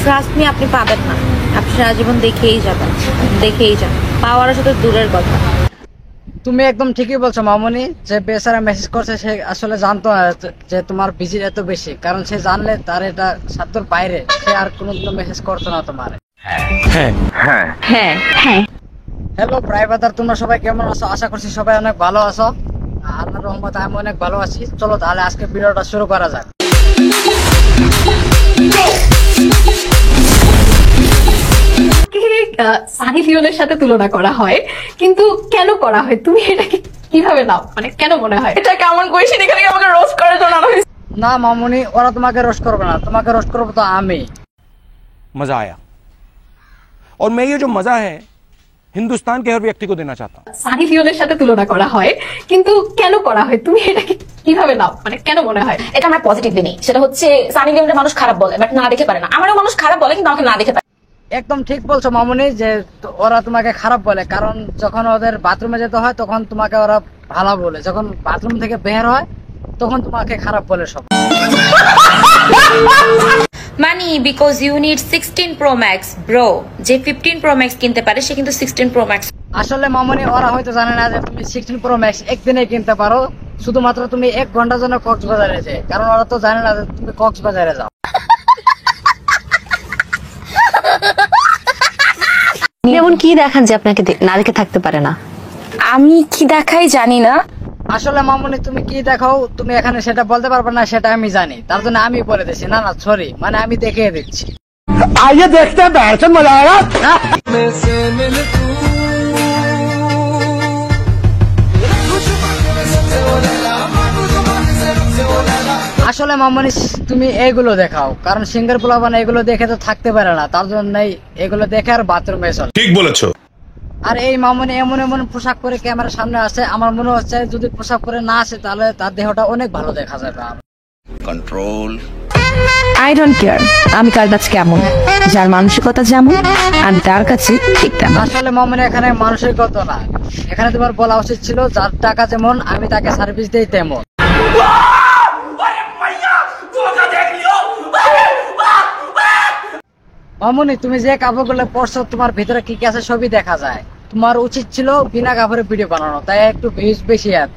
Trust me, আপনি পাবেন না। আপনি সারা জীবন দেখেই যাবেন, দেখেই যান। পাওয়ার সাথে দূরের কথা। তুমি একদম ঠিকই বলছো মামুনি, যে বেচারা মেসেজ করছে সে আসলে জানতো না যে তোমার বিজি এত বেশি, কারণ সে জানলে তার এটা সাধ্যর বাইরে, সে আর কোনোদিনও মেসেজ করতো না তোমার। হ্যাঁ হ্যাঁ হ্যাঁ হ্যাঁ। হ্যালো প্রায় বাদার, তোমরা সবাই কেমন আছো? আশা করছি সবাই অনেক ভালো আছো। আল্লাহর রহমতে আমি অনেক ভালো আছি। চলো তাহলে আজকে ভিডিওটা শুরু করা যাক। সানি লিওনের সাথে তুলনা করা হয়, কিন্তু কেন করা হয়? তুমি এটাকে কিভাবে নাও, মানে কেন মনে হয় এটা কেমন কোয়েশ্চেন? এখানে আমাকে রোস্ট করার জন্য আনা হয়েছে। না মামুনি, ওরা তোমাকে রোস্ট করবে না, তোমাকে রোস্ট করবো তো আমি। मजा आया और मैं ये जो मजा है हिंदुस्तान के हर व्यक्ति को देना चाहता हूँ। সানি লিওনের সাথে তুলনা করা হয়, কিন্তু কেন করা হয়? তুমি এটাকে কিভাবে নাও, মানে কেন মনে হয়? এটা আমার পজিটিভলি নেই। সেটা হচ্ছে সানি লিওনের মানুষ খারাপ বলে, বাট না দেখে পারে না। আমারও মানুষ খারাপ বলে, কিন্তু আমাকে না দেখে পারে। একদম ঠিক বলছো মামুনি, যে ওরা তোমাকে খারাপ বলে, কারণ যখন ওদের বাথরুমে যেতে হয় তখন তোমাকে ওরা ভালো বলে, যখন বাথরুম থেকে বের হয় তখন তোমাকে খারাপ বলে সব। Money because you need 16 Pro Max bro. যে 15 Pro Max কিনতে পারে সে কিন্তু 16 Pro Max। আসলে মামুনি, ওরা হয়তো জানে না যে তুমি 16 Pro Max একদিনে কিনতে পারো, শুধুমাত্র তুমি 1 ঘন্টার জন্য কক্সবাজারে যাও, কারণ ওরা তো জানে না যে তুমি কক্সবাজারে যাও। এমন কি দেখান যে আপনাকে না দেখে থাকতে পারে না? আমি কি দেখাই জানি না। আসলে মামুনি, তুমি কি দেখাও তুমি এখানে সেটা বলতে পারবে না, সেটা আমি জানি, তার জন্য আমি বলে দিচ্ছি। না না সরি, মানে আমি দেখিয়ে দিচ্ছি। आइए देखते हैं बैठन मजा आएगा। আসলে মামুনি, তুমি এইগুলো দেখাও, কারণ সিঙ্গার পোলাপান এগুলো দেখে তো থাকতে পারে না, তার জন্য এগুলো দেখে আর বাথরুমে চলে। ঠিক বলেছো। আর এই মামুনি এমন এমন পোশাক পরে ক্যামেরার সামনে আসে, আমার মনে হচ্ছে যদি পোশাক পরে না আসে তাহলে তার দেহটা অনেক ভালো দেখা যাবে। কন্ট্রোল। আই ডোন্ট কেয়ার আমি কার কাছে কেমন, যার মানসিকতা যেমন আমি তার কাছে ঠিক তেমন। আসলে মামুনি, এখানে মানসিকতা না, এখানে তোমার বলা উচিত ছিল যার টাকা যেমন আমি তাকে সার্ভিস দেই তেমন। মামুনি, তুমি যে কাপড়গুলো পরছো তোমার ভিতরে কি কি আছে সবই দেখা যায়। তোমার উচিত ছিল বিনা কাপড়ে ভিডিও বানানো, তাই একটু ভিউজ বেশি এত।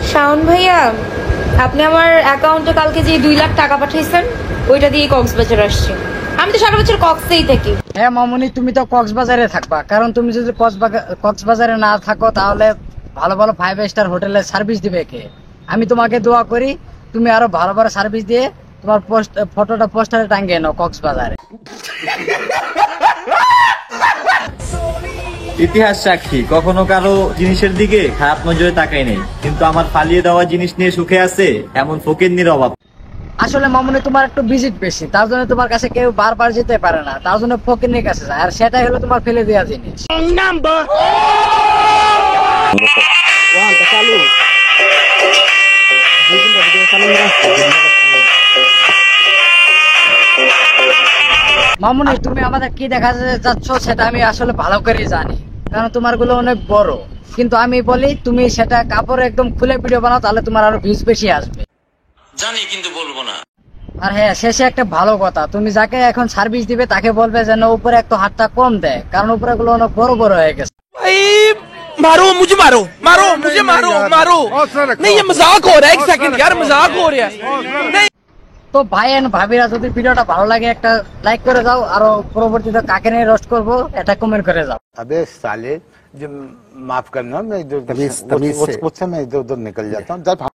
শাওন ভাইয়া, আপনি আমার অ্যাকাউন্টে কালকে যে 2 লাখ টাকা পাঠাইছেন ওইটা দিয়ে কক্সবাজার আসছি। আমি তো সারা বছর কক্সেই থাকি। হ্যাঁ মামুনি, তুমি তো কক্সবাজারে থাকবা, কারণ তুমি যদি কক্সবাজারে না থাকো তাহলে ভালো ভালো 5 স্টার হোটেলে সার্ভিস দিবে কে? আমি তোমাকে দোয়া করি তুমি আরো ভালো ভালো সার্ভিস দিয়ে তোমার ফটোটা পোস্টারে টাঙ্গিয়ে নাও কক্সবাজারে। ইতিহাস সাক্ষী, কখনো কারো জিনিসের দিকে খারাপ নজরে তাকাই নেই, কিন্তু আমার ফালিয়ে দেওয়া জিনিস নিয়ে সুখে আছে এমন ফকিন্নির অভাব। আসলে মামুনি, তোমার একটু ভিজিট বেশি, তার জন্য তোমার কাছে কেউ বারবার যেতে পারে না, তার জন্য ফকিন্নির কাছে যায়, আর সেটাই হলো তোমার ফেলে দেওয়া জিনিস। মামুনি, তুমি আমাদের কি দেখা যাচ্ছ সেটা আমি আসলে ভালো করে জানি, কারণ তোমার গুলো অনেক বড়, কিন্তু আমি বলি তুমি সেটা কাপড় একদম খুলে ভিডিও বানাও, তাহলে তোমার আরো ভিউজ বেশি আসবে। জানি কিন্তু বলবো না। আর হ্যাঁ, শেষে একটা ভালো কথা, তুমি যাকে এখন সার্ভিস দিবে তাকে বলবে যেন উপরে একটু হাতটা কম দেয়, কারণ উপরে গুলো অনেক বড় বড় হয়ে গেছে। मारो मुझे, मारो मारो मुझे, मारो मारो। नहीं ये मजाक हो रहा है, एक सेकंड यार, मजाक हो रहा है। তো ভাই এন্ড ভাবিরা, যদি ভিডিওটা ভালো লাগে একটা লাইক করে দাও, আর পরবর্তীতে কাকে নিয়ে রোস্ট করবো এটা কমেন্ট করে দাও। अबे साले, जो माफ करना, मैं इधर मैं इधर उधर निकल जाता हूँ।